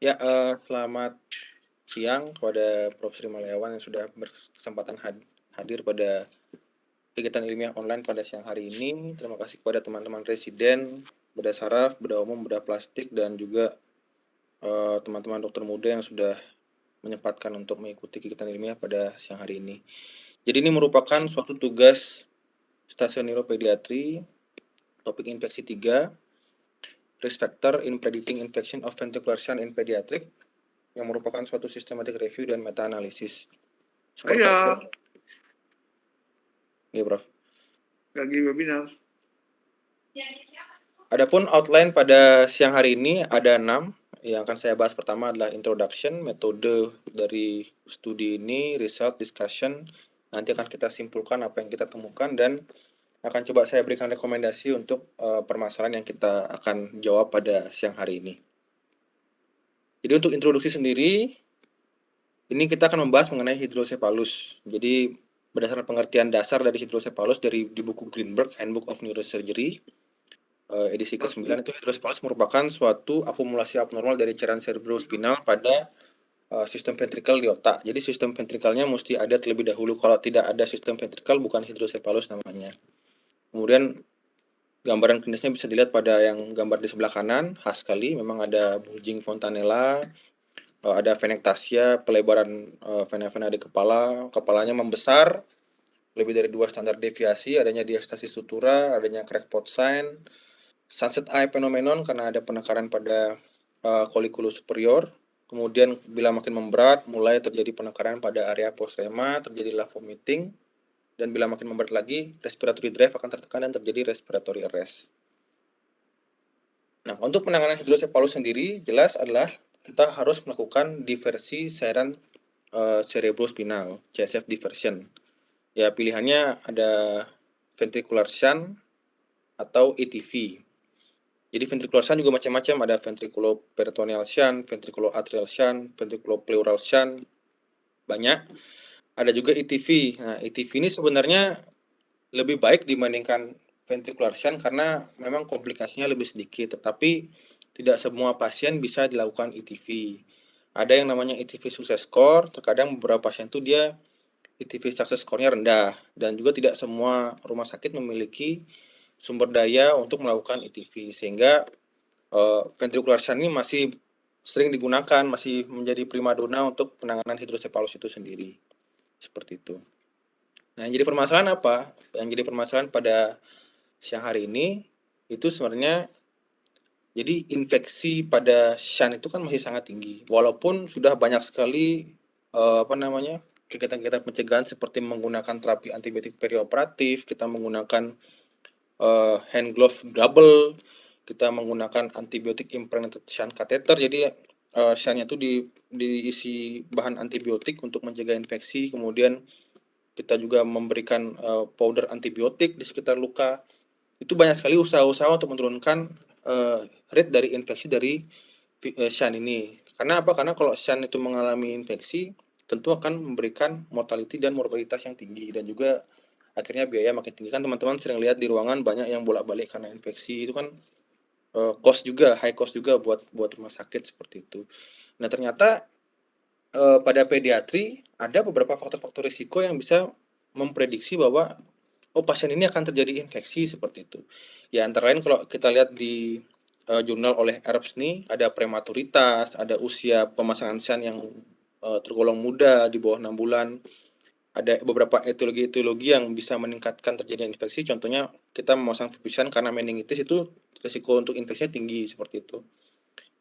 Ya, selamat siang kepada Prof. Sri Maliawan yang sudah berkesempatan hadir pada kegiatan ilmiah online pada siang hari ini. Terima kasih kepada teman-teman residen, bedah saraf, bedah umum, bedah plastik, dan juga teman-teman dokter muda yang sudah menyempatkan untuk mengikuti kegiatan ilmiah pada siang hari ini. Jadi ini merupakan suatu tugas stasiun neuropediatri, topik infeksi 3, risk factor in predicting infection of ventricular shunt in pediatric, yang merupakan suatu systematic review dan meta-analisis. Iya, Iya, Prof. lagi webinar. Adapun outline pada siang hari ini ada 6. Yang akan saya bahas pertama adalah introduction, metode dari studi ini, result, discussion. Nanti akan kita simpulkan apa yang kita temukan dan akan coba saya berikan rekomendasi untuk permasalahan yang kita akan jawab pada siang hari ini. Jadi untuk introduksi sendiri, ini kita akan membahas mengenai hidrosepalus. Jadi berdasarkan pengertian dasar dari hidrosepalus di buku Greenberg, Handbook of Neurosurgery, edisi ke-9 itu hidrosepalus merupakan suatu akumulasi abnormal dari cairan cerebrospinal pada sistem ventrikel di otak. Jadi sistem ventrikelnya mesti ada terlebih dahulu. Kalau tidak ada sistem ventrikel bukan hidrosepalus namanya. Kemudian gambaran klinisnya bisa dilihat pada yang gambar di sebelah kanan, khas sekali. Memang ada bulging fontanella, ada venektasia, pelebaran vena-vena di kepala, kepalanya membesar, lebih dari 2 standar deviasi, adanya diastasis sutura, adanya crackpot sign, sunset eye phenomenon karena ada penekanan pada colliculus superior. Kemudian bila makin memberat, mulai terjadi penekanan pada area postrema, terjadilah vomiting, dan bila makin memberat lagi, respiratory drive akan tertekan dan terjadi respiratory arrest. Nah, untuk penanganan hidrosepalus sendiri jelas adalah kita harus melakukan diversi cairan cerebrospinal, CSF diversion. Ya, pilihannya ada ventricular shunt atau ETV. Jadi ventricular shunt juga macam-macam, ada ventriculoperitoneal shunt, ventriculoatrial shunt, ventriculopleural shunt, banyak. Ada juga ETV. Nah, ETV ini sebenarnya lebih baik dibandingkan ventricular shunt karena memang komplikasinya lebih sedikit, tetapi tidak semua pasien bisa dilakukan ETV. Ada yang namanya ETV success score, terkadang beberapa pasien itu dia ETV success score-nya rendah, dan juga tidak semua rumah sakit memiliki sumber daya untuk melakukan ETV, sehingga ventricular shunt ini masih sering digunakan, masih menjadi primadona untuk penanganan hidrosepalus itu sendiri. Seperti itu. Nah, yang jadi permasalahan apa? Yang jadi permasalahan pada siang hari ini itu sebenarnya jadi infeksi pada shunt itu kan masih sangat tinggi. Walaupun sudah banyak sekali kegiatan-kegiatan pencegahan seperti menggunakan terapi antibiotik perioperatif, kita menggunakan hand glove double, kita menggunakan antibiotik impregnated shunt catheter. Jadi shuntnya itu diisi bahan antibiotik untuk mencegah infeksi. Kemudian kita juga memberikan powder antibiotik di sekitar luka. Itu banyak sekali usaha-usaha untuk menurunkan rate dari infeksi dari shunt ini. Karena apa? Karena kalau shunt itu mengalami infeksi, tentu akan memberikan mortality dan morbiditas yang tinggi, dan juga akhirnya biaya makin tinggi. Kan teman-teman sering lihat di ruangan banyak yang bolak-balik karena infeksi, itu kan cost juga, high cost juga buat rumah sakit seperti itu. Nah, ternyata pada pediatri ada beberapa faktor-faktor risiko yang bisa memprediksi bahwa pasien ini akan terjadi infeksi seperti itu. Ya, antara lain kalau kita lihat di jurnal oleh Erbs nih, ada prematuritas, ada usia pemasangan shunt yang tergolong muda di bawah 6 bulan. Ada beberapa etiologi-etiologi yang bisa meningkatkan terjadinya infeksi. Contohnya kita memasang shunt karena meningitis, itu risiko untuk infeksinya tinggi seperti itu.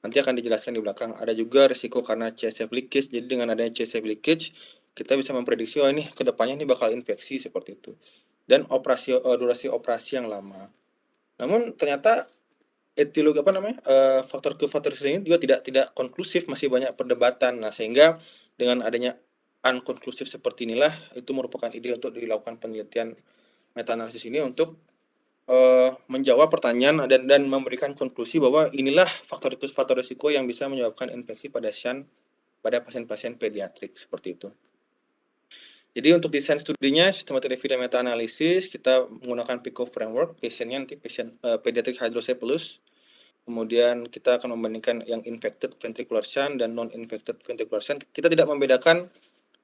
Nanti akan dijelaskan di belakang. Ada juga risiko karena CSF leakage. Jadi dengan adanya CSF leakage, kita bisa memprediksi ini kedepannya ini bakal infeksi seperti itu. Dan durasi operasi yang lama. Namun ternyata etiologi faktor ke-faktor ini juga tidak konklusif, masih banyak perdebatan. Nah, sehingga dengan adanya unkonklusif seperti inilah itu merupakan ide untuk dilakukan penelitian meta-analisis ini untuk menjawab pertanyaan dan memberikan konklusi bahwa inilah faktor risiko yang bisa menyebabkan infeksi pada shunt pada pasien-pasien pediatrik seperti itu. Jadi untuk desain studinya, systematic review dan meta-analisis, kita menggunakan PICO framework, pasiennya nanti pediatric hydrocephalus. Kemudian kita akan membandingkan yang infected ventricular shunt dan non-infected ventricular shunt. Kita tidak membedakan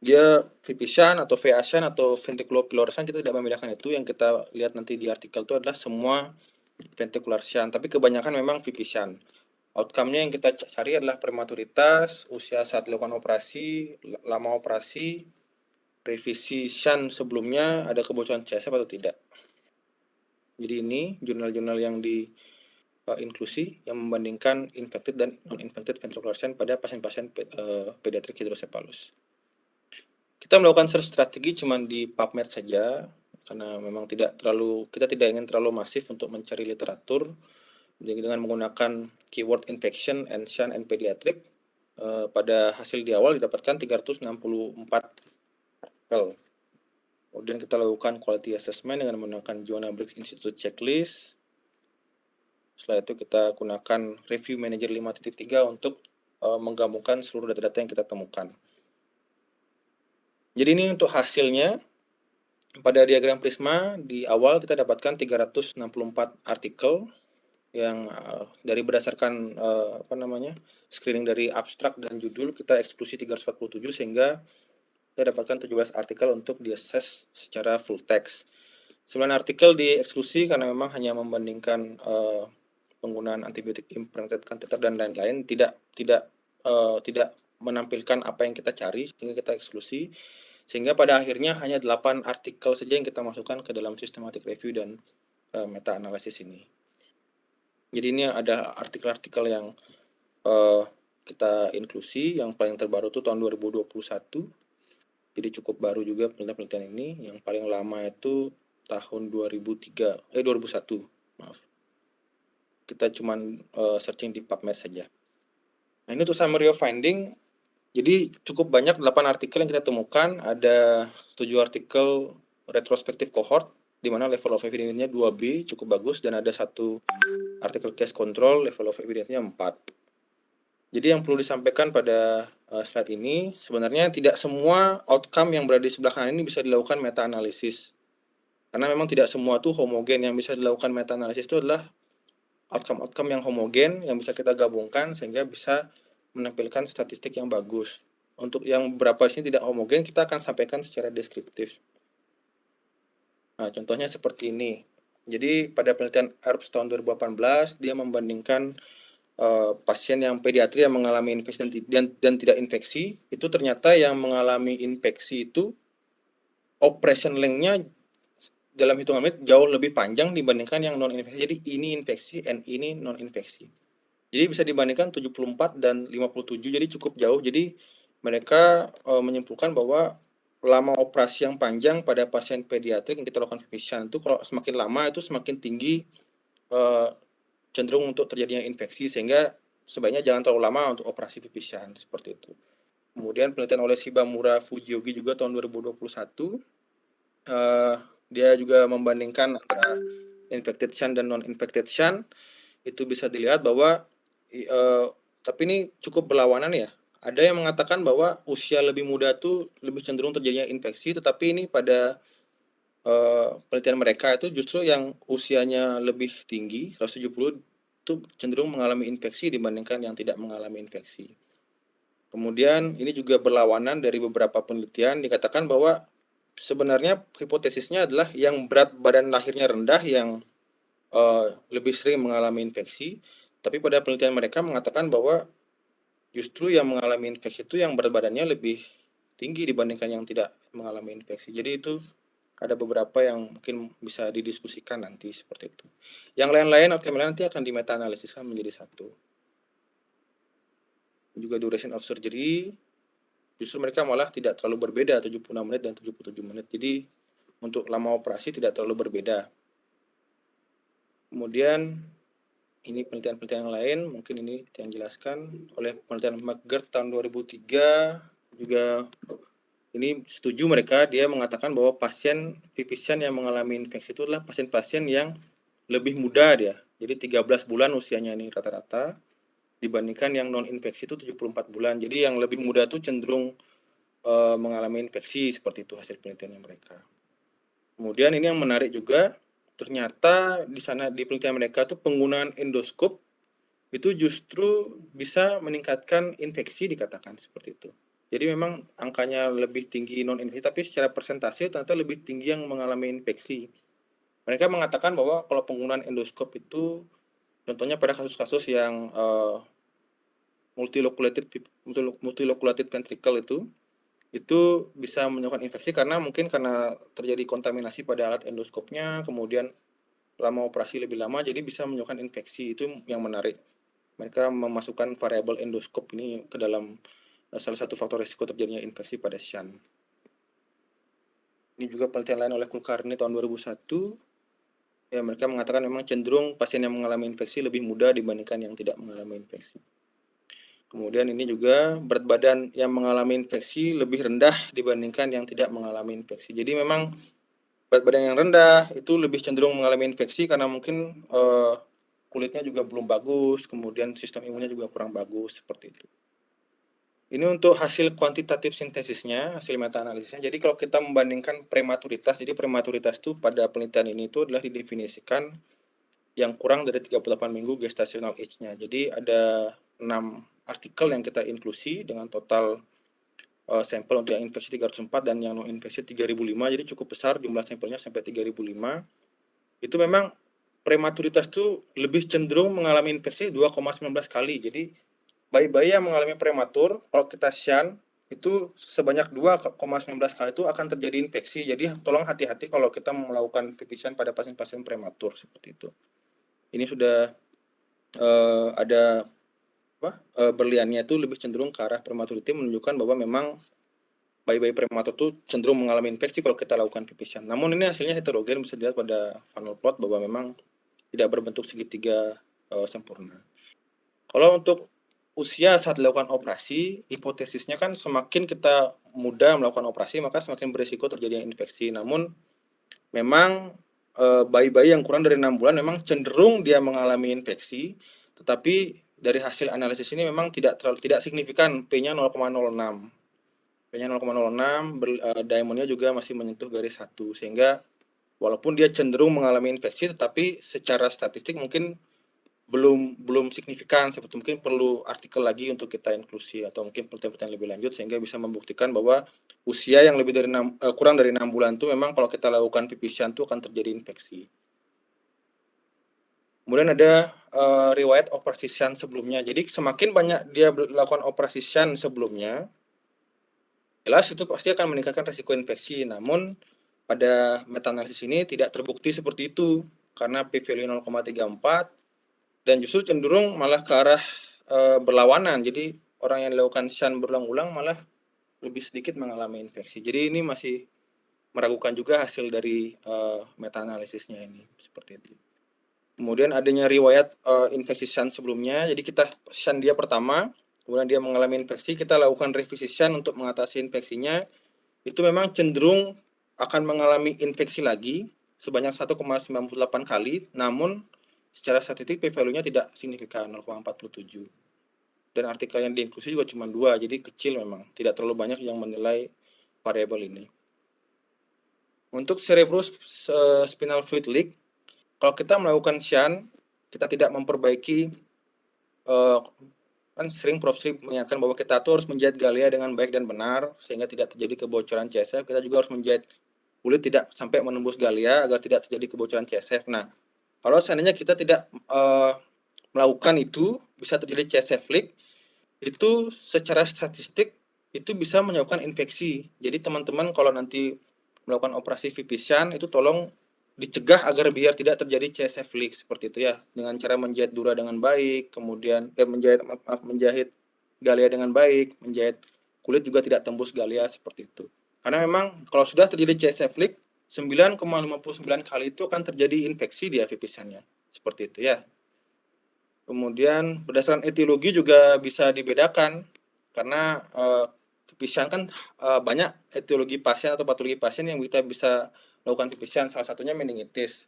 dia VP shunt atau VA shunt atau ventricular shunt, kita tidak membedakan itu. Yang kita lihat nanti di artikel itu adalah semua ventricular shunt, tapi kebanyakan memang VP shunt. Outcome-nya yang kita cari adalah prematuritas, usia saat dilakukan operasi, lama operasi, revisi shunt sebelumnya, ada kebocoran CSF atau tidak. Jadi ini jurnal-jurnal yang di inklusi yang membandingkan infected dan non-infected ventricular shunt pada pasien-pasien pediatric hidrocephalus. Kita melakukan search strategi cuma di PubMed saja, karena memang kita tidak ingin terlalu masif untuk mencari literatur. Jadi dengan menggunakan keyword infection and shunt and pediatric, pada hasil di awal didapatkan 364 artikel. Kemudian kita lakukan quality assessment dengan menggunakan Joanna Briggs Institute checklist. Setelah itu kita gunakan review manager 5.3 untuk menggabungkan seluruh data-data yang kita temukan. Jadi ini untuk hasilnya. Pada diagram Prisma di awal kita dapatkan 364 artikel yang dari berdasarkan screening dari abstrak dan judul kita eksklusi 347, sehingga kita dapatkan 17 artikel untuk di-assess secara full text. 9 artikel dieksklusi karena memang hanya membandingkan penggunaan antibiotik implanted catheter dan lain-lain, tidak menampilkan apa yang kita cari, sehingga kita eksklusi. Sehingga pada akhirnya hanya 8 artikel saja yang kita masukkan ke dalam systematic review dan meta-analisis ini. Jadi ini ada artikel-artikel yang kita inklusi, yang paling terbaru itu tahun 2021. Jadi cukup baru juga penelitian ini. Yang paling lama itu tahun 2001, maaf. Kita cuman searching di PubMed saja. Nah, ini untuk summary of finding. Jadi cukup banyak 8 artikel yang kita temukan, ada 7 artikel retrospektif cohort, di mana level of evidence-nya 2B, cukup bagus, dan ada 1 artikel case control, level of evidence-nya 4. Jadi yang perlu disampaikan pada slide ini, sebenarnya tidak semua outcome yang berada di sebelah kanan ini bisa dilakukan meta-analisis. Karena memang tidak semua itu homogen. Yang bisa dilakukan meta-analisis itu adalah outcome-outcome yang homogen, yang bisa kita gabungkan sehingga bisa menampilkan statistik yang bagus. Untuk yang beberapa di sini tidak homogen, kita akan sampaikan secara deskriptif. Nah, contohnya seperti ini. Jadi pada penelitian ERPS tahun 2018, dia membandingkan pasien yang pediatri yang mengalami infeksi dan tidak infeksi, itu ternyata yang mengalami infeksi itu operation length-nya dalam hitungan menit jauh lebih panjang dibandingkan yang non-infeksi. Jadi ini infeksi and ini non-infeksi. Jadi bisa dibandingkan 74 dan 57, jadi cukup jauh. Jadi mereka menyimpulkan bahwa lama operasi yang panjang pada pasien pediatrik yang kita lakukan VP-shunt itu kalau semakin lama itu semakin tinggi cenderung untuk terjadinya infeksi, sehingga sebaiknya jangan terlalu lama untuk operasi VP-shunt seperti itu. Kemudian penelitian oleh Shibamura Fujiogi juga tahun 2021, dia juga membandingkan antara infected shunt dan non-infected shunt. Itu bisa dilihat bahwa tapi ini cukup berlawanan ya. Ada yang mengatakan bahwa usia lebih muda tuh lebih cenderung terjadinya infeksi, tetapi ini pada penelitian mereka itu justru yang usianya lebih tinggi, 170, itu cenderung mengalami infeksi dibandingkan yang tidak mengalami infeksi. Kemudian ini juga berlawanan dari beberapa penelitian, dikatakan bahwa sebenarnya hipotesisnya adalah yang berat badan lahirnya rendah yang lebih sering mengalami infeksi, tapi pada penelitian mereka mengatakan bahwa justru yang mengalami infeksi itu yang berat badannya lebih tinggi dibandingkan yang tidak mengalami infeksi. Jadi itu ada beberapa yang mungkin bisa didiskusikan nanti seperti itu. Yang lain-lain outcome nanti akan di meta-analisiskan menjadi satu. Juga duration of surgery, justru mereka malah tidak terlalu berbeda, 76 menit dan 77 menit. Jadi untuk lama operasi tidak terlalu berbeda. Kemudian ini penelitian-penelitian yang lain, mungkin ini yang dijelaskan oleh penelitian McGirt tahun 2003, juga ini setuju mereka, dia mengatakan bahwa pasien VP-shunt yang mengalami infeksi itu adalah pasien-pasien yang lebih muda dia. Jadi 13 bulan usianya ini rata-rata, dibandingkan yang non-infeksi itu 74 bulan. Jadi yang lebih muda itu cenderung mengalami infeksi, seperti itu hasil penelitiannya mereka. Kemudian ini yang menarik juga, ternyata di sana di penelitian mereka itu penggunaan endoskop itu justru bisa meningkatkan infeksi dikatakan seperti itu. Jadi memang angkanya lebih tinggi non-infeksi, tapi secara persentase ternyata lebih tinggi yang mengalami infeksi. Mereka mengatakan bahwa kalau penggunaan endoskop itu, contohnya pada kasus-kasus yang multiloculated ventricle itu bisa menyebabkan infeksi karena terjadi kontaminasi pada alat endoskopnya, kemudian lama operasi lebih lama, jadi bisa menyebabkan infeksi. Itu yang menarik. Mereka memasukkan variabel endoskop ini ke dalam salah satu faktor risiko terjadinya infeksi pada shunt. Ini juga penelitian lain oleh Kulkarni tahun 2001. Ya, mereka mengatakan memang cenderung pasien yang mengalami infeksi lebih mudah dibandingkan yang tidak mengalami infeksi. Kemudian ini juga berat badan yang mengalami infeksi lebih rendah dibandingkan yang tidak mengalami infeksi. Jadi memang berat badan yang rendah itu lebih cenderung mengalami infeksi karena mungkin kulitnya juga belum bagus, kemudian sistem imunnya juga kurang bagus, seperti itu. Ini untuk hasil kuantitatif sintesisnya, hasil meta-analisisnya. Jadi kalau kita membandingkan prematuritas, jadi prematuritas itu pada penelitian ini itu adalah didefinisikan yang kurang dari 38 minggu gestational age-nya. Jadi ada 6 artikel yang kita inklusi dengan total sampel untuk yang infeksi 304 dan yang non infeksi 3005, jadi cukup besar jumlah sampelnya sampai 3005. Itu memang prematuritas itu lebih cenderung mengalami infeksi 2,19 kali. Jadi bayi-bayi yang mengalami prematur, kalau kita shunt itu sebanyak 2,19 kali itu akan terjadi infeksi. Jadi tolong hati-hati kalau kita melakukan VP shunt pada pasien-pasien prematur seperti itu. Ini sudah ada berliannya itu lebih cenderung ke arah prematurity, menunjukkan bahwa memang bayi-bayi prematur itu cenderung mengalami infeksi kalau kita lakukan VP shunt. Namun ini hasilnya heterogen, bisa dilihat pada funnel plot bahwa memang tidak berbentuk segitiga sempurna. Kalau untuk usia saat dilakukan operasi, hipotesisnya kan semakin kita muda melakukan operasi, maka semakin berisiko terjadinya infeksi. Namun memang bayi-bayi yang kurang dari 6 bulan memang cenderung dia mengalami infeksi, tetapi dari hasil analisis ini memang tidak signifikan, P-nya 0,06. P-nya 0,06, diamondnya juga masih menyentuh garis 1, sehingga walaupun dia cenderung mengalami infeksi, tetapi secara statistik mungkin belum signifikan, seperti mungkin perlu artikel lagi untuk kita inklusi atau mungkin penelitian lebih lanjut sehingga bisa membuktikan bahwa usia yang lebih dari kurang dari 6 bulan itu memang kalau kita lakukan VP shunt itu akan terjadi infeksi. Kemudian ada riwayat operasi shunt sebelumnya. Jadi semakin banyak dia melakukan operasi shunt sebelumnya, jelas itu pasti akan meningkatkan risiko infeksi. Namun pada meta-analisis ini tidak terbukti seperti itu karena p-value 0,34 dan justru cenderung malah ke arah berlawanan. Jadi orang yang dilakukan shunt berulang-ulang malah lebih sedikit mengalami infeksi. Jadi ini masih meragukan juga hasil dari meta-analisisnya ini, seperti itu. Kemudian adanya riwayat infeksi shunt sebelumnya. Jadi kita shunt dia pertama, kemudian dia mengalami infeksi, kita lakukan revisi shunt untuk mengatasi infeksinya. Itu memang cenderung akan mengalami infeksi lagi sebanyak 1,98 kali, namun secara statistik p-value-nya tidak signifikan, 0,47. Dan artikel yang diinklusi juga cuma 2, jadi kecil memang, tidak terlalu banyak yang menilai variabel ini. Untuk cerebrospinal fluid leak, kalau kita melakukan shunt, kita tidak memperbaiki, kan sering Prof. mengingatkan bahwa kita tuh harus menjahit galia dengan baik dan benar, sehingga tidak terjadi kebocoran CSF. Kita juga harus menjahit kulit tidak sampai menembus galia agar tidak terjadi kebocoran CSF. Nah, kalau seandainya kita tidak melakukan itu, bisa terjadi CSF leak, itu secara statistik itu bisa menyebabkan infeksi. Jadi teman-teman kalau nanti melakukan operasi VP shunt itu tolong dicegah agar biar tidak terjadi CSF leak seperti itu ya, dengan cara menjahit dura dengan baik, kemudian menjahit galia dengan baik, menjahit kulit juga tidak tembus galia seperti itu. Karena memang kalau sudah terjadi CSF leak, 9,59 kali itu akan terjadi infeksi di VP shunt-nya. Seperti itu ya. Kemudian berdasarkan etiologi juga bisa dibedakan karena VP shunt kan banyak etiologi pasien atau patologi pasien yang kita bisa lakukan VP shunt, salah satunya meningitis.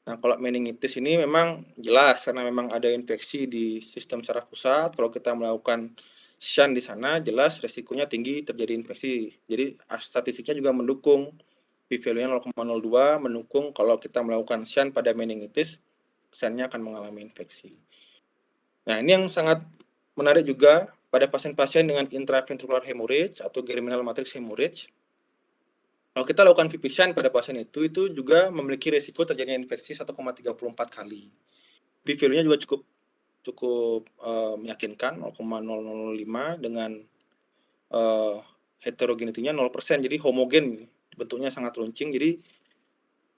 Nah, kalau meningitis ini memang jelas karena memang ada infeksi di sistem saraf pusat. Kalau kita melakukan shunt di sana, jelas resikonya tinggi terjadi infeksi. Jadi statistiknya juga mendukung, p-value-nya 0,02 mendukung kalau kita melakukan shunt pada meningitis, pasiennya akan mengalami infeksi. Nah, ini yang sangat menarik juga pada pasien-pasien dengan intraventricular hemorrhage atau germinal matrix hemorrhage. Kalau kita lakukan VP shunt pada pasien itu juga memiliki risiko terjadinya infeksi 1,34 kali. P value-nya juga cukup meyakinkan 0,0005 dengan heterogeneity-nya 0%, jadi homogen, bentuknya sangat runcing, jadi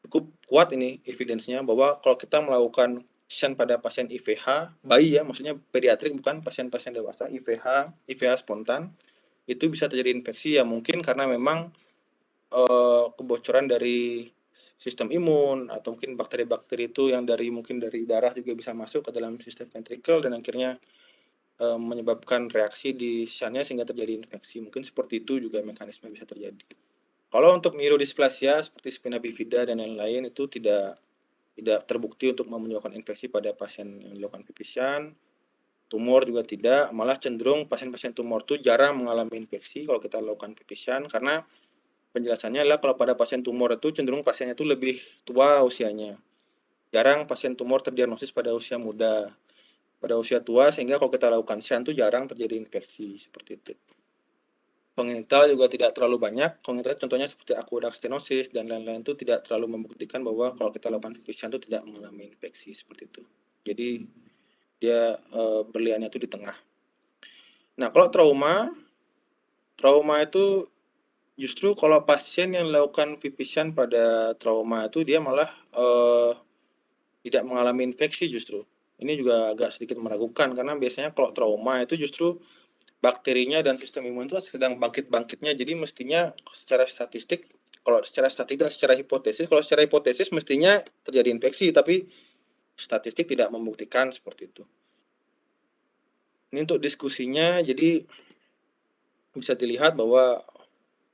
cukup kuat ini evidence-nya bahwa kalau kita melakukan shunt pada pasien IVH, bayi ya, maksudnya pediatrik bukan pasien-pasien dewasa, IVH spontan, itu bisa terjadi infeksi ya mungkin karena memang kebocoran dari sistem imun atau mungkin bakteri-bakteri itu yang mungkin dari darah juga bisa masuk ke dalam sistem ventricle dan akhirnya menyebabkan reaksi di shunt-nya sehingga terjadi infeksi. Mungkin seperti itu juga mekanisme bisa terjadi. Kalau untuk myelodysplasia seperti spina bifida dan lain-lain itu tidak terbukti untuk menyebabkan infeksi pada pasien yang dilakukan VP shunt. Tumor juga tidak, malah cenderung pasien-pasien tumor itu jarang mengalami infeksi kalau kita lakukan VP shunt karena penjelasannya adalah kalau pada pasien tumor itu cenderung pasiennya itu lebih tua usianya. Jarang pasien tumor terdiagnosis pada usia muda. Pada usia tua sehingga kalau kita lakukan shunt itu jarang terjadi infeksi seperti itu. Kongenital juga tidak terlalu banyak. Kongenital contohnya seperti aqueduct stenosis dan lain-lain itu tidak terlalu membuktikan bahwa kalau kita lakukan VP shunt itu tidak mengalami infeksi seperti itu. Jadi dia berliannya itu di tengah. Nah, kalau trauma itu justru kalau pasien yang melakukan VP shunt pada trauma itu dia malah tidak mengalami infeksi justru. Ini juga agak sedikit meragukan karena biasanya kalau trauma itu justru bakterinya dan sistem imun itu sedang bangkit-bangkitnya. Jadi mestinya secara statistik, kalau secara statistik dan secara hipotesis mestinya terjadi infeksi, tapi statistik tidak membuktikan seperti itu. Ini untuk diskusinya, jadi bisa dilihat bahwa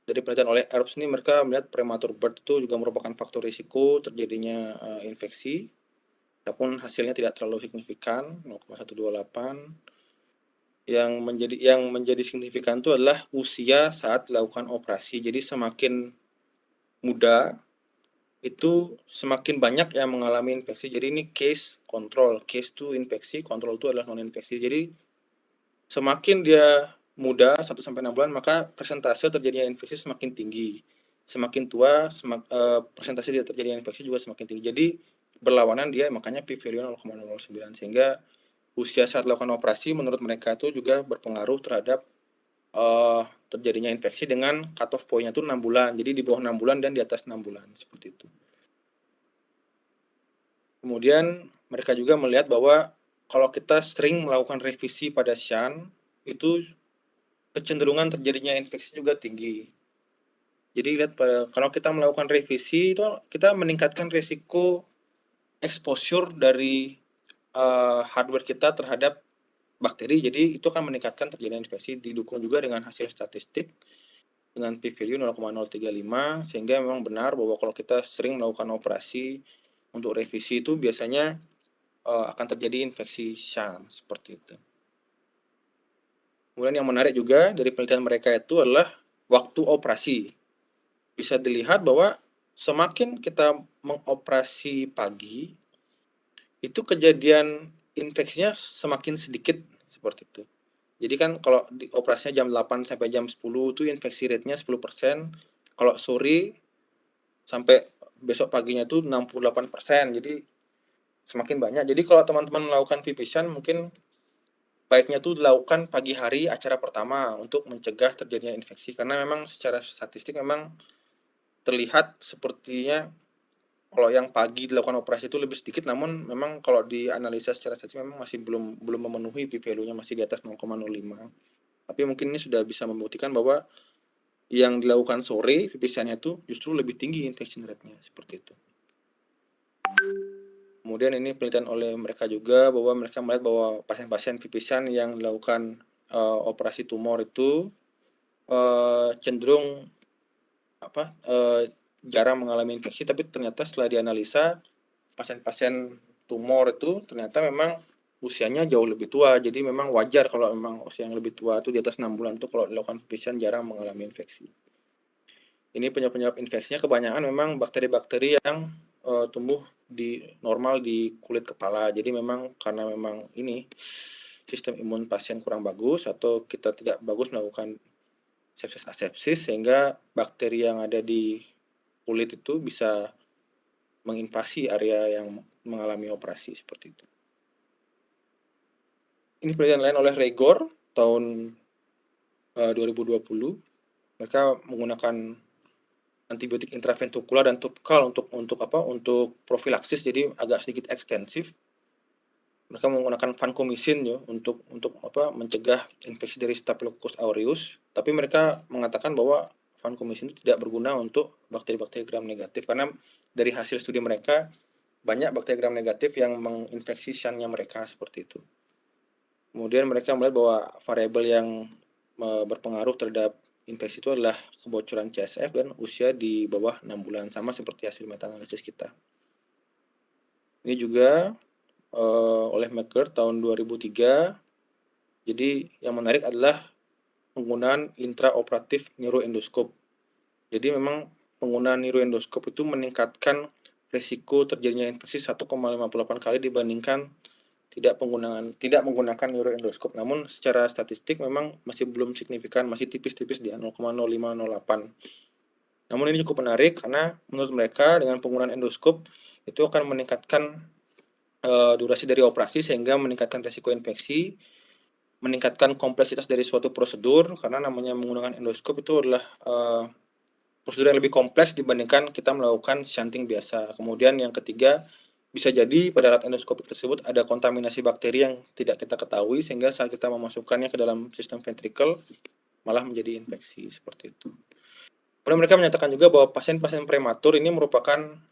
dari penelitian oleh Erbs ini mereka melihat premature birth itu juga merupakan faktor risiko terjadinya infeksi, walaupun hasilnya tidak terlalu signifikan 0,128. Yang menjadi signifikan itu adalah usia saat dilakukan operasi. Jadi semakin muda itu semakin banyak yang mengalami infeksi. Jadi ini case control, case to infeksi, control itu adalah non infeksi. Jadi semakin dia muda 1-6 bulan maka persentase terjadinya infeksi semakin tinggi. Semakin tua persentase terjadinya infeksi juga semakin tinggi. Jadi berlawanan dia, makanya P value 0,009 sehingga usia saat dilakukan operasi menurut mereka itu juga berpengaruh terhadap terjadinya infeksi dengan cut-off point-nya itu 6 bulan. Jadi di bawah 6 bulan dan di atas 6 bulan, seperti itu. Kemudian mereka juga melihat bahwa kalau kita sering melakukan revisi pada shunt, itu kecenderungan terjadinya infeksi juga tinggi. Jadi lihat kalau kita melakukan revisi itu kita meningkatkan risiko exposure dari hardware kita terhadap bakteri, jadi itu akan meningkatkan terjadinya infeksi, didukung juga dengan hasil statistik dengan P value 0,035 sehingga memang benar bahwa kalau kita sering melakukan operasi untuk revisi itu biasanya akan terjadi infeksi shunt seperti itu. Kemudian yang menarik juga dari penelitian mereka itu adalah waktu operasi. Bisa dilihat bahwa semakin kita mengoperasi pagi, itu kejadian infeksinya semakin sedikit seperti itu. Jadi kan kalau operasinya jam 8 sampai jam 10 itu infeksi rate-nya 10%, kalau sore sampai besok paginya itu 68%. Jadi semakin banyak. Jadi kalau teman-teman melakukan VP shunt mungkin baiknya itu dilakukan pagi hari acara pertama untuk mencegah terjadinya infeksi karena memang secara statistik memang terlihat sepertinya kalau yang pagi dilakukan operasi itu lebih sedikit, namun memang kalau dianalisa secara statistik memang masih belum memenuhi P value-nya, masih di atas 0,05. Tapi mungkin ini sudah bisa membuktikan bahwa yang dilakukan sore VP shunt-nya itu justru lebih tinggi infection rate-nya seperti itu. Kemudian ini penelitian oleh mereka juga bahwa mereka melihat bahwa pasien-pasien VP shunt yang dilakukan operasi tumor itu cenderung jarang mengalami infeksi, tapi ternyata setelah dianalisa pasien-pasien tumor itu ternyata memang usianya jauh lebih tua. Jadi memang wajar kalau memang usia yang lebih tua itu di atas 6 bulan itu kalau dilakukan VP shunt jarang mengalami infeksi. Ini penyebab infeksinya kebanyakan memang bakteri-bakteri yang tumbuh normal di kulit kepala. Jadi memang karena memang ini sistem imun pasien kurang bagus atau kita tidak bagus melakukan sepsis asepsis sehingga bakteri yang ada di kulit itu bisa menginvasi area yang mengalami operasi seperti itu. Ini penelitian lain oleh Regor tahun 2020. Mereka menggunakan antibiotik intraventrikular dan topikal untuk profilaksis, jadi agak sedikit ekstensif. Mereka menggunakan vancomycin ya untuk mencegah infeksi dari Staphylococcus aureus, tapi mereka mengatakan bahwa vancomycin itu tidak berguna untuk bakteri-bakteri gram negatif karena dari hasil studi mereka banyak bakteri gram negatif yang menginfeksi shan-nya mereka seperti itu. Kemudian mereka melihat bahwa variabel yang berpengaruh terhadap infeksi itu adalah kebocoran CSF dan usia di bawah 6 bulan, sama seperti hasil meta-analisis kita. Ini juga oleh Maker tahun 2003. Jadi yang menarik adalah penggunaan intraoperatif neuroendoskop. Jadi memang penggunaan neuroendoskop itu meningkatkan risiko terjadinya infeksi 1,58 kali dibandingkan tidak menggunakan neuroendoskop. Namun secara statistik memang masih belum signifikan, masih tipis-tipis di 0,0508. Namun ini cukup menarik karena menurut mereka dengan penggunaan endoskop itu akan meningkatkan durasi dari operasi sehingga meningkatkan risiko infeksi, meningkatkan kompleksitas dari suatu prosedur karena namanya menggunakan endoskop itu adalah prosedur yang lebih kompleks dibandingkan kita melakukan shunting biasa. Kemudian yang ketiga, bisa jadi pada alat endoskopik tersebut ada kontaminasi bakteri yang tidak kita ketahui sehingga saat kita memasukkannya ke dalam sistem ventrikel malah menjadi infeksi seperti itu. Kemudian mereka menyatakan juga bahwa pasien-pasien prematur ini merupakan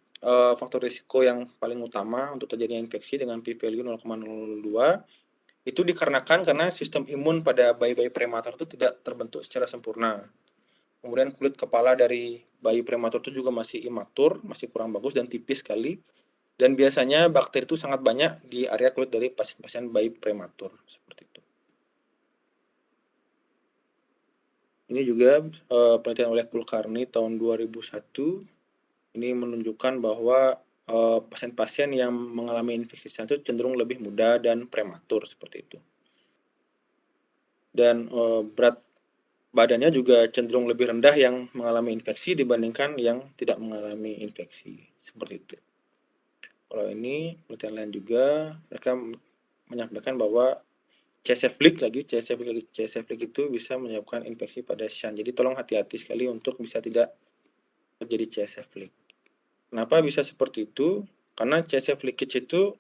faktor risiko yang paling utama untuk terjadinya infeksi dengan p-value 0,02. Itu dikarenakan karena sistem imun pada bayi-bayi prematur itu tidak terbentuk secara sempurna. Kemudian kulit kepala dari bayi prematur itu juga masih imatur, masih kurang bagus dan tipis sekali. Dan biasanya bakteri itu sangat banyak di area kulit dari pasien-pasien bayi prematur seperti itu. Ini juga penelitian oleh Kulkarni tahun 2001. Ini menunjukkan bahwa pasien-pasien yang mengalami infeksi shan itu cenderung lebih muda dan prematur seperti itu. Dan berat badannya juga cenderung lebih rendah yang mengalami infeksi dibandingkan yang tidak mengalami infeksi seperti itu. Kalau ini penelitian lain juga mereka menyampaikan bahwa CSF-Leak itu bisa menyebabkan infeksi pada shan. Jadi tolong hati-hati sekali untuk bisa tidak terjadi CSF-Leak. Kenapa bisa seperti itu? Karena CSF leakage itu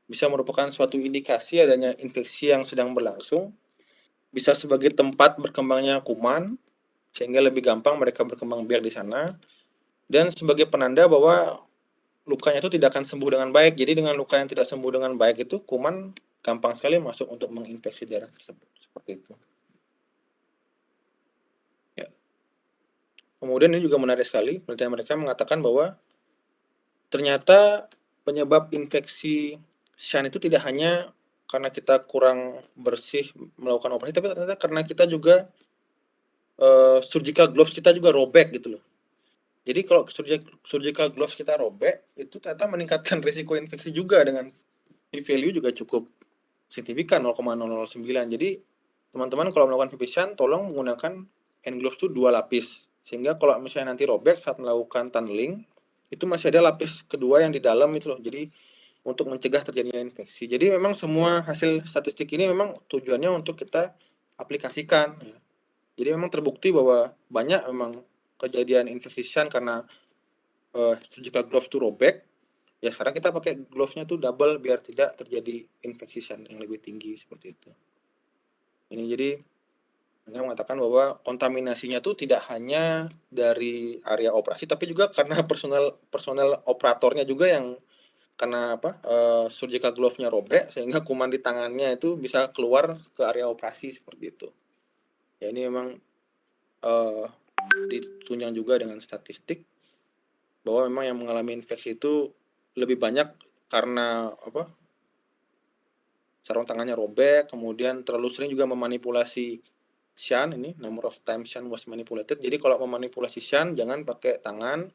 bisa merupakan suatu indikasi adanya infeksi yang sedang berlangsung, bisa sebagai tempat berkembangnya kuman, sehingga lebih gampang mereka berkembang biak di sana, dan sebagai penanda bahwa lukanya itu tidak akan sembuh dengan baik. Jadi dengan luka yang tidak sembuh dengan baik itu, kuman gampang sekali masuk untuk menginfeksi daerah tersebut, seperti itu. Ya. Kemudian ini juga menarik sekali, penelitian mereka mengatakan bahwa ternyata penyebab infeksi shan itu tidak hanya karena kita kurang bersih melakukan operasi, tapi ternyata karena kita juga surgical gloves kita juga robek gitu loh. Jadi kalau surgical gloves kita robek, itu ternyata meningkatkan risiko infeksi juga dengan p-value juga cukup signifikan 0,009. Jadi teman-teman kalau melakukan VP shan tolong menggunakan hand gloves itu 2 lapis. Sehingga kalau misalnya nanti robek saat melakukan tunneling, itu masih ada lapis kedua yang di dalam itu loh. Jadi untuk mencegah terjadinya infeksi. Jadi memang semua hasil statistik ini memang tujuannya untuk kita aplikasikan. Jadi memang terbukti bahwa banyak memang kejadian infeksi shan karena surgical gloves itu robek. Ya sekarang kita pakai glove-nya tuh double biar tidak terjadi infeksi shan yang lebih tinggi seperti itu. Ini jadi mereka mengatakan bahwa kontaminasinya tuh tidak hanya dari area operasi tapi juga karena personel operatornya juga yang karena surgical glove-nya robek sehingga kuman di tangannya itu bisa keluar ke area operasi seperti itu. Ya ini memang ditunjang juga dengan statistik bahwa memang yang mengalami infeksi itu lebih banyak karena sarung tangannya robek, kemudian terlalu sering juga memanipulasi shan, ini number of times shan was manipulated. Jadi kalau memanipulasi shan jangan pakai tangan,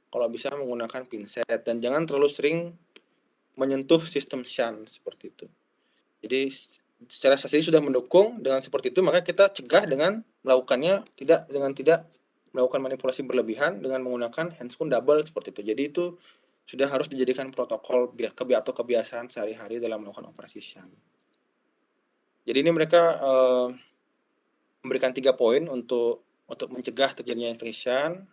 kalau bisa menggunakan pinset dan jangan terlalu sering menyentuh sistem shan seperti itu. Jadi secara statistik sudah mendukung dengan seperti itu, maka kita cegah dengan melakukannya tidak melakukan manipulasi berlebihan dengan menggunakan handscoon double seperti itu. Jadi itu sudah harus dijadikan protokol atau kebiasaan sehari-hari dalam melakukan operasi sham. Jadi ini mereka memberikan 3 poin untuk mencegah terjadinya infection.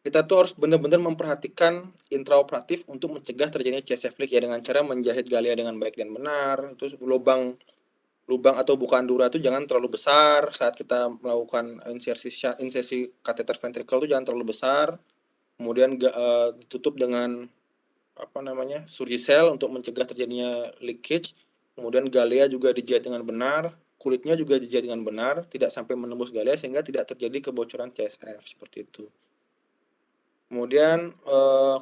Kita tuh harus benar-benar memperhatikan intraoperatif untuk mencegah terjadinya CSF leak ya, dengan cara menjahit galia dengan baik dan benar. Terus lubang atau bukaan dura itu jangan terlalu besar saat kita melakukan insersi kateter ventricle itu jangan terlalu besar. Kemudian ditutup dengan Surgicel untuk mencegah terjadinya leakage. Kemudian galea juga dijahit dengan benar, kulitnya juga dijahit dengan benar, tidak sampai menembus galea sehingga tidak terjadi kebocoran CSF seperti itu. Kemudian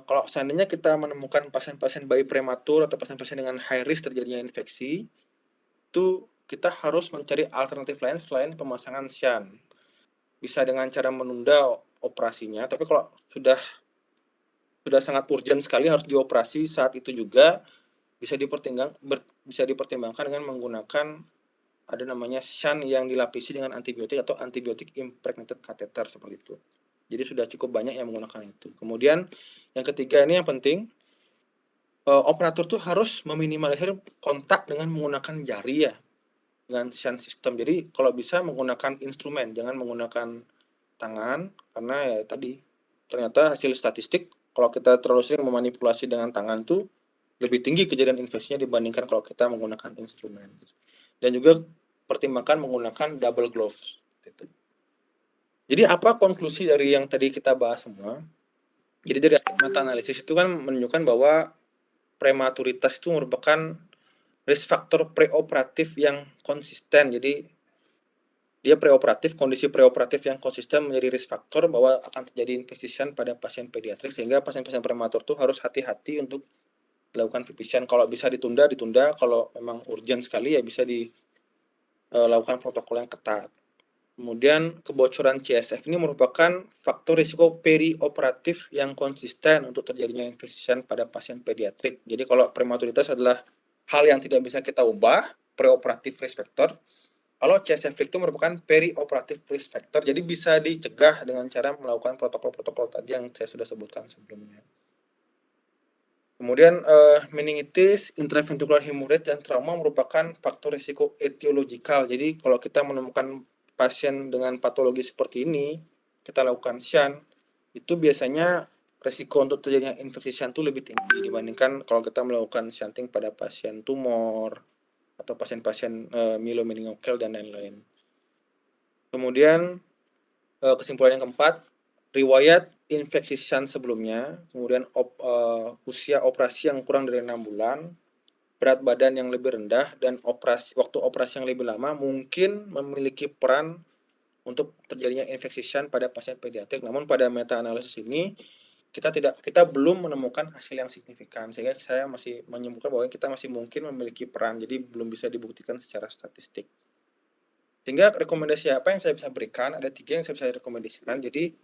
kalau seandainya kita menemukan pasien-pasien bayi prematur atau pasien-pasien dengan high risk terjadinya infeksi, itu kita harus mencari alternatif lain selain pemasangan shunt. Bisa dengan cara menunda operasinya, tapi kalau sudah sangat urgent sekali harus dioperasi saat itu juga, bisa dipertimbangkan dengan menggunakan ada namanya shunt yang dilapisi dengan antibiotik atau antibiotik impregnated catheter seperti itu. Jadi sudah cukup banyak yang menggunakan itu. Kemudian yang ketiga ini yang penting, operator tuh harus meminimalisir kontak dengan menggunakan jari ya, dengan shunt system. Jadi kalau bisa menggunakan instrumen, jangan menggunakan tangan, karena ya tadi ternyata hasil statistik kalau kita terlalu sering memanipulasi dengan tangan tuh lebih tinggi kejadian infeksinya dibandingkan kalau kita menggunakan instrumen. Dan juga pertimbangkan menggunakan double gloves. Gitu. Jadi apa konklusi dari yang tadi kita bahas semua? Jadi dari meta analisis itu kan menunjukkan bahwa prematuritas itu merupakan risk factor preoperatif yang konsisten. Jadi dia kondisi preoperatif yang konsisten menjadi risk factor bahwa akan terjadi infeksi shunt pada pasien pediatrik, sehingga pasien-pasien prematur itu harus hati-hati untuk dilakukan VP-shunt. Kalau bisa ditunda, kalau memang urgent sekali ya bisa dilakukan protokol yang ketat. Kemudian kebocoran CSF ini merupakan faktor risiko perioperatif yang konsisten untuk terjadinya infeksi shunt pada pasien pediatrik. Jadi kalau prematuritas adalah hal yang tidak bisa kita ubah, preoperatif risk factor. Kalau CSF leak itu merupakan perioperatif risk factor, jadi bisa dicegah dengan cara melakukan protokol-protokol tadi yang saya sudah sebutkan sebelumnya. Kemudian meningitis, intraventricular hemorrhage, dan trauma merupakan faktor risiko etiologikal. Jadi kalau kita menemukan pasien dengan patologi seperti ini, kita lakukan shunt, itu biasanya risiko untuk terjadinya infeksi shunt itu lebih tinggi dibandingkan kalau kita melakukan shunting pada pasien tumor atau pasien-pasien myelomeningokal dan lain-lain. Kemudian kesimpulan yang keempat, riwayat infeksi shunt sebelumnya, kemudian usia operasi yang kurang dari 6 bulan, berat badan yang lebih rendah, dan waktu operasi yang lebih lama mungkin memiliki peran untuk terjadinya infeksi shunt pada pasien pediatrik. Namun pada meta analisis ini kita belum menemukan hasil yang signifikan, sehingga saya masih menyimpulkan bahwa kita masih mungkin memiliki peran, jadi belum bisa dibuktikan secara statistik. Sehingga rekomendasi apa yang saya bisa berikan, ada 3 yang saya bisa rekomendasikan. Jadi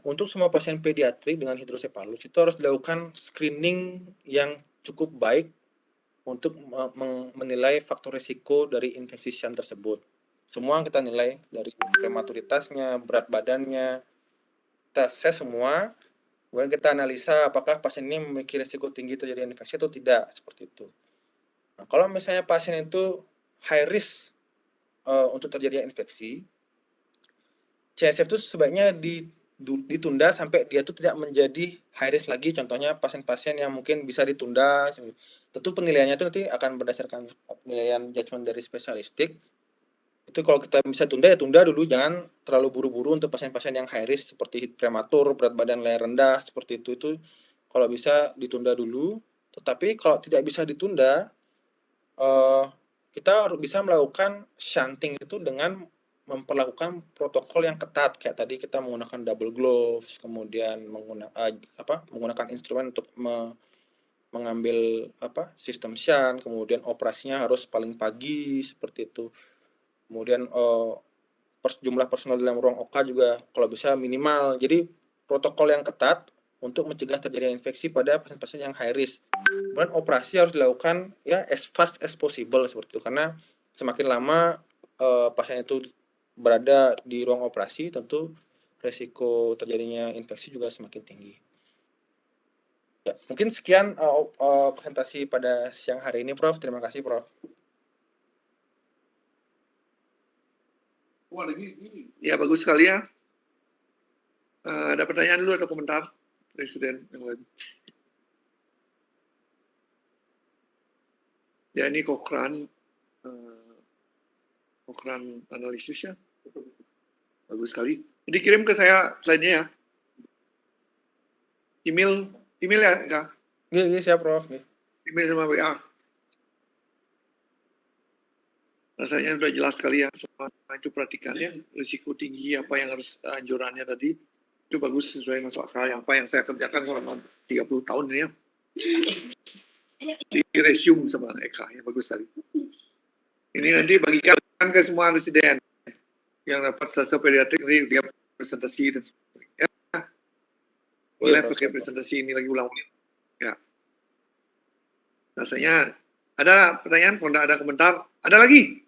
untuk semua pasien pediatrik dengan hidrosepalus itu harus dilakukan screening yang cukup baik untuk menilai faktor risiko dari infeksi shunt tersebut. Semua kita nilai dari prematuritasnya, berat badannya, kita ses semua, kemudian kita analisa apakah pasien ini memiliki risiko tinggi terjadi infeksi atau tidak, seperti itu. Nah, kalau misalnya pasien itu high risk untuk terjadi infeksi, CSF itu sebaiknya ditunda sampai dia itu tidak menjadi high risk lagi. Contohnya pasien-pasien yang mungkin bisa ditunda. Tentu penilaiannya itu nanti akan berdasarkan penilaian judgement dari spesialistik. Itu kalau kita bisa tunda ya tunda dulu, jangan terlalu buru-buru untuk pasien-pasien yang high risk seperti prematur, berat badan layar rendah seperti itu kalau bisa ditunda dulu. Tetapi kalau tidak bisa ditunda, kita harus bisa melakukan shunting itu dengan memperlakukan protokol yang ketat, kayak tadi kita menggunakan double gloves, kemudian menggunakan instrumen untuk mengambil sistem shunt, kemudian operasinya harus paling pagi seperti itu. Kemudian jumlah personal dalam ruang OK juga kalau bisa minimal. Jadi protokol yang ketat untuk mencegah terjadinya infeksi pada pasien-pasien yang high risk. Kemudian operasi harus dilakukan ya as fast as possible seperti itu, karena semakin lama pasien itu berada di ruang operasi, tentu resiko terjadinya infeksi juga semakin tinggi. Ya, mungkin sekian presentasi pada siang hari ini, Prof. Terima kasih, Prof. Ya, bagus sekali ya. Ada pertanyaan dulu atau komentar? Presiden yang lain. Ya, ini Cochrane analisis ya. Bagus sekali. Jadi kirim ke saya slide-nya ya. Email ya, Kak? Iya, siap, Prof. Email sama WA. Rasanya sudah jelas sekali ya, semua itu perhatikan ya, risiko tinggi apa yang harus anjurannya tadi, itu bagus sesuai masuk akal, apa yang saya kerjakan selama 30 tahun ini ya. Di resume sama Eka, ya bagus sekali. Ini nanti bagikan ke semua residen yang dapat sasa pediatrik, nanti dia presentasi dan sebagainya. Ya. Boleh pakai presentasi ini lagi ulang-ulang. Ya. Rasanya ada pertanyaan, kalau tidak ada komentar, ada lagi?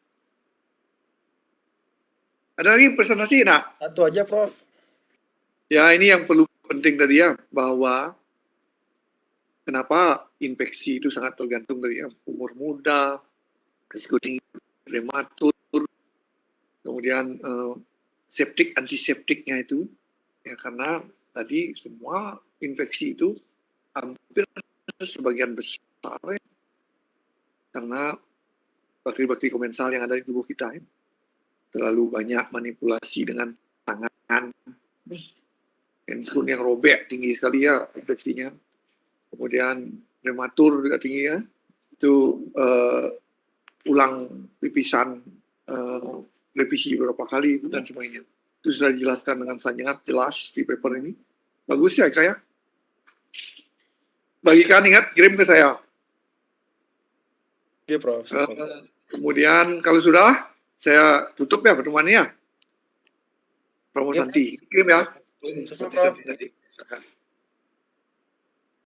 Ada lagi presentasi? Nah, satu aja, Prof. Ya, ini yang perlu penting tadi ya, bahwa kenapa infeksi itu sangat tergantung dari umur muda, risiko tinggi prematur, kemudian septik, antiseptiknya itu, ya karena tadi semua infeksi itu hampir sebagian besar ya, karena bakteri-bakteri komensal yang ada di tubuh kita ya, terlalu banyak manipulasi dengan tangan, handphone yang robek tinggi sekali ya infeksinya, kemudian prematur juga tinggi ya, itu ulang pipisan, revisi beberapa kali dan sebagainya. Itu sudah dijelaskan dengan sangat jelas di paper ini. Bagus ya Kak ya. Bagikan, ingat kirim ke saya. Oke, Prof. Kemudian kalau sudah, saya tutup ya pertemuannya. Promo Santi, kirim ya. Sukses, Prof.